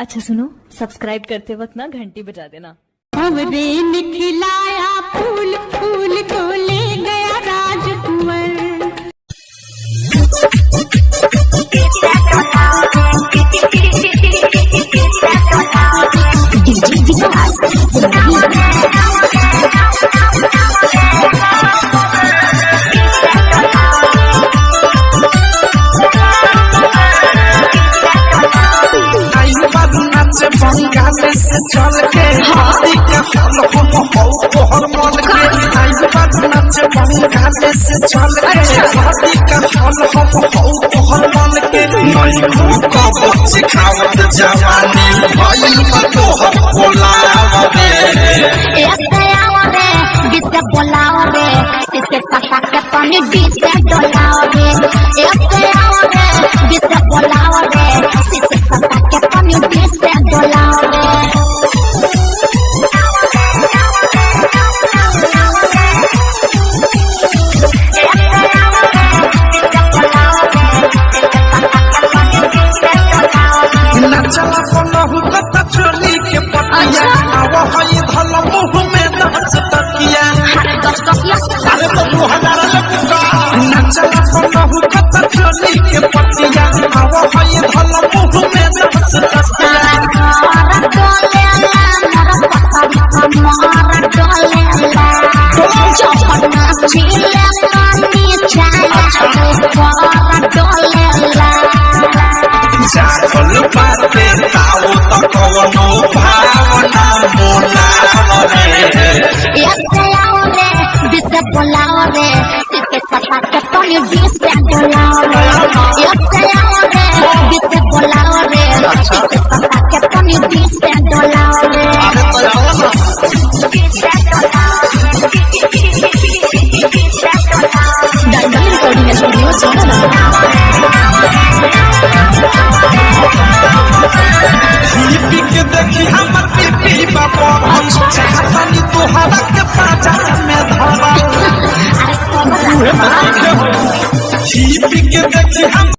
अच्छा सुनो, सब्सक्राइब करते वक्त ना घंटी बजा देना। भंवरे ने खिलाया फूल, फूल को ले गया राजकुंवर। बंगाल से चल के हाथी के फल हम हो तोहर मन के आई बात नाचे बंगाल से चल के हाथी के फल हम हो तोहर मन के नहीं को बच्चे खावत जवानी भइल बा तोहर बोलावे ऐसे आओ रे बिसे बोलाओ रे सिसे सटा के पानी बिसे डोलाओ रे ऐसे आओ रे बिसे बोलाओ रे सिसे सटा के पानी बिसे डोलाओ रे नचला पलहु कता चोली के पटिया आव हई धल मुंह में नाच तकिया अरे बबू हमारा लपुका नचला पलहु कता चोली के पटिया आव हई धल मुंह में नाच तकिया जागल बाते ताओ त कवनो भावना बोलावे ऐसे आओ रे बिसे बोलाओ रे सिसे सटा के पानी बिसे डोलाओ रे ऐसे आओ रे बिसे बोलाओ रे सिसे सटा के पानी बिसे डोलाओ रे अरे तो आओ ना डायमंड रिकॉर्डिंग स्टूडियो जाना। पी के देखी हमर पीपी बाबा हम चाहतानी तोहरा के पाजा में धरा अरे सब पी के देखी हम